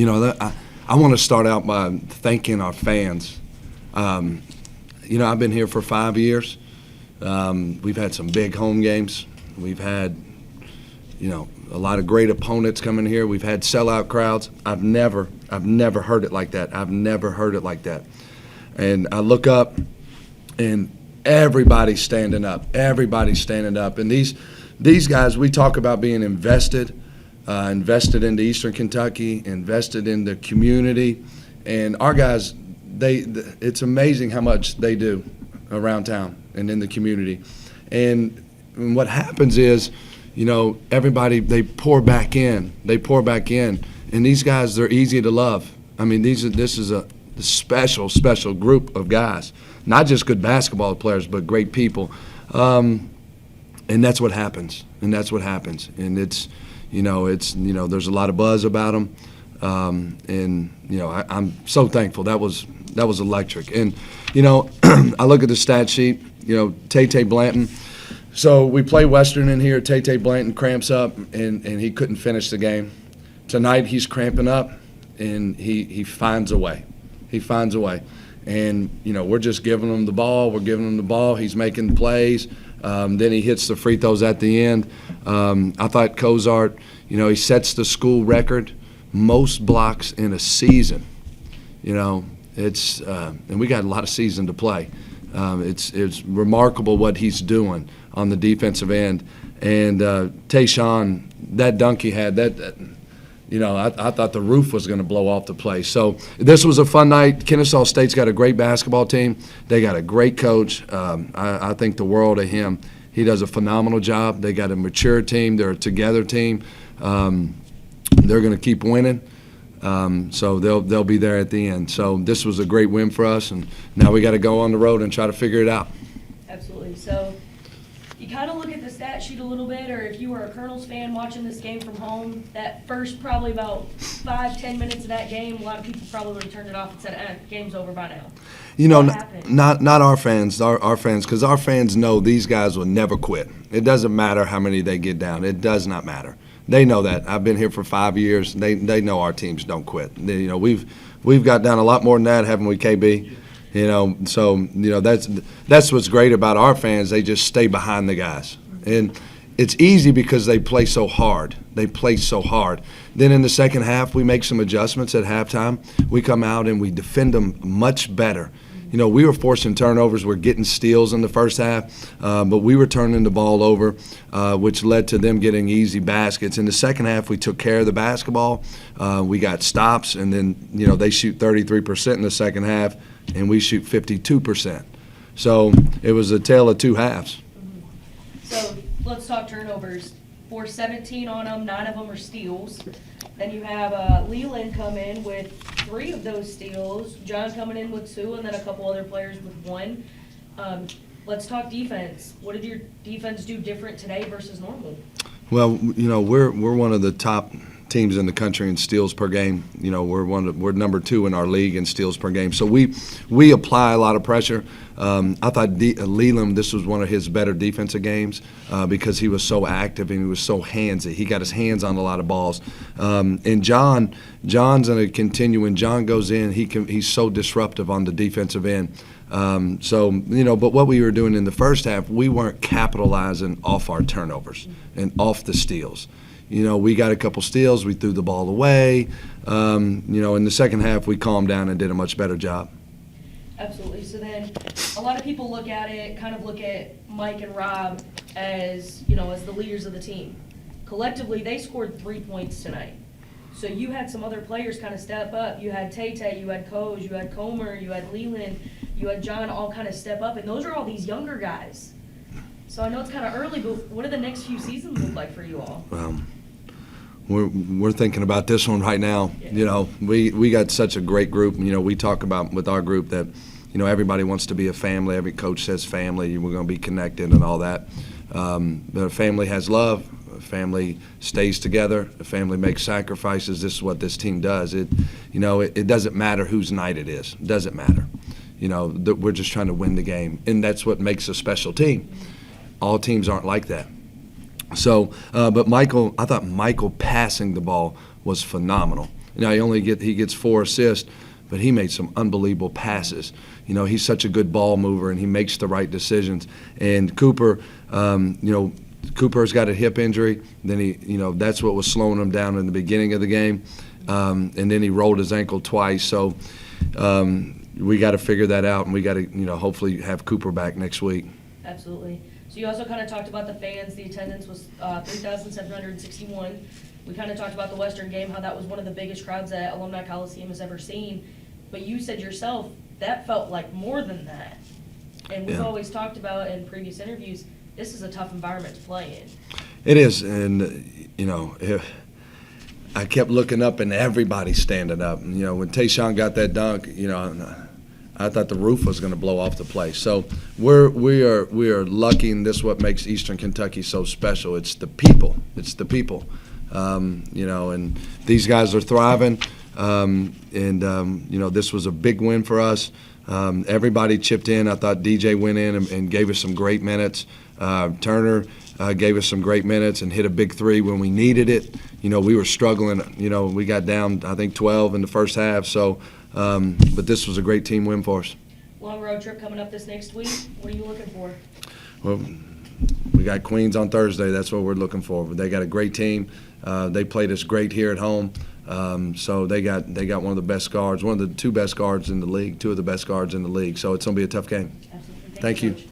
I want to start out by thanking our fans. I've been here for 5 years. We've had some big home games. We've had, a lot of great opponents coming here. We've had sellout crowds. I've never heard it like that. I've never heard it like that. And I look up, and everybody's standing up. Everybody's standing up. And these guys, we talk about being invested into Eastern Kentucky, invested in the community, and our guys, it's amazing how much they do around town and in the community. And what happens is, everybody, they pour back in, and these guys, they're easy to love. I mean, this is a special group of guys, not just good basketball players, but great people. And that's what happens. And it's, there's a lot of buzz about them. I'm so thankful. That was electric. And, I look at the stat sheet, Tay Blanton. So we play Western in here. Tay Blanton cramps up, and he couldn't finish the game. Tonight he's cramping up, and he finds a way. And, we're just giving him the ball. He's making plays. Then he hits the free throws at the end. I thought Cozart, he sets the school record, most blocks in a season. It's and we got a lot of season to play. It's remarkable what he's doing on the defensive end. And Tayshawn, that dunk he had, I thought the roof was going to blow off the place. So this was a fun night. Kennesaw State's got a great basketball team. They got a great coach. I think the world of him. He does a phenomenal job. They got a mature team. They're a together team. They're going to keep winning. So they'll be there at the end. So this was a great win for us, and now we got to go on the road and try to figure it out. Absolutely. So you kind of look at the stat sheet a little bit, or if you were a Colonels fan watching this game from home, that first probably about 5-10 minutes of that game, a lot of people probably would have turned it off and said, game's over by now. Not our fans, our fans, because our fans know these guys will never quit. It doesn't matter how many they get down. It does not matter. They know that. I've been here for 5 years. They know our teams don't quit. We've got down a lot more than that, haven't we, KB? That's what's great about our fans. They just stay behind the guys, and it's easy because they play so hard. Then in the second half, we make some adjustments at halftime. We come out and we defend them much better. We were forcing turnovers. We're getting steals in the first half, but we were turning the ball over, which led to them getting easy baskets. In the second half, we took care of the basketball. We got stops, and then, they shoot 33% in the second half, and we shoot 52%. So it was a tale of two halves. So let's talk turnovers. 417 on them, 9 of them are steals. Then you have Leland come in with 3 of those steals, John coming in with 2, and then a couple other players with 1. Let's talk defense. What did your defense do different today versus normal? Well, we're one of the top teams in the country in steals per game. We're number 2 in our league in steals per game. So we apply a lot of pressure. I thought Leland, this was one of his better defensive games because he was so active and he was so handsy. He got his hands on a lot of balls. And John's going to continue. When John goes in, he's so disruptive on the defensive end. But what we were doing in the first half, we weren't capitalizing off our turnovers and off the steals. We got a couple steals. We threw the ball away. In the second half, we calmed down and did a much better job. Absolutely. So then a lot of people look at Mike and Rob as, as the leaders of the team. Collectively, they scored 3 points tonight. So you had some other players kind of step up. You had Tay, you had Coz, you had Comer, you had Leland, you had John all kind of step up. And those are all these younger guys. So I know it's kind of early, but what do the next few seasons look like for you all? We're thinking about this one right now. Yeah. We got such a great group. We talk about with our group that, everybody wants to be a family. Every coach says family. We're going to be connected and all that. But a family has love. A family stays together. A family makes sacrifices. This is what this team does. It doesn't matter whose night it is. It doesn't matter. We're just trying to win the game, and that's what makes a special team. All teams aren't like that. So, but I thought Michael passing the ball was phenomenal. he gets 4 assists, but he made some unbelievable passes. He's such a good ball mover, and he makes the right decisions. And Cooper, Cooper's got a hip injury. Then that's what was slowing him down in the beginning of the game. And then he rolled his ankle twice. So we got to figure that out, and we got to, hopefully have Cooper back next week. Absolutely. So you also kind of talked about the fans. The attendance was 3,761. We kind of talked about the Western game, how that was one of the biggest crowds that Alumni Coliseum has ever seen. But you said yourself that felt like more than that. And we've always talked about in previous interviews, this is a tough environment to play in. It is, and I kept looking up and everybody standing up. When Tayshaun got that dunk, I thought the roof was going to blow off the place. So we are lucky, and this is what makes Eastern Kentucky so special. It's the people. It's the people. And these guys are thriving. This was a big win for us. Everybody chipped in. I thought DJ went in and gave us some great minutes. Turner gave us some great minutes and hit a big 3 when we needed it. We were struggling. We got down, I think, 12 in the first half. So, but this was a great team win for us. Long road trip coming up this next week. What are you looking for? Well, we got Queens on Thursday. That's what we're looking for. They got a great team. They played us great here at home. So they got one of the best guards, one of the 2 best guards in the league, 2 of the best guards in the league. So it's going to be a tough game. Absolutely. Thank you. Coach.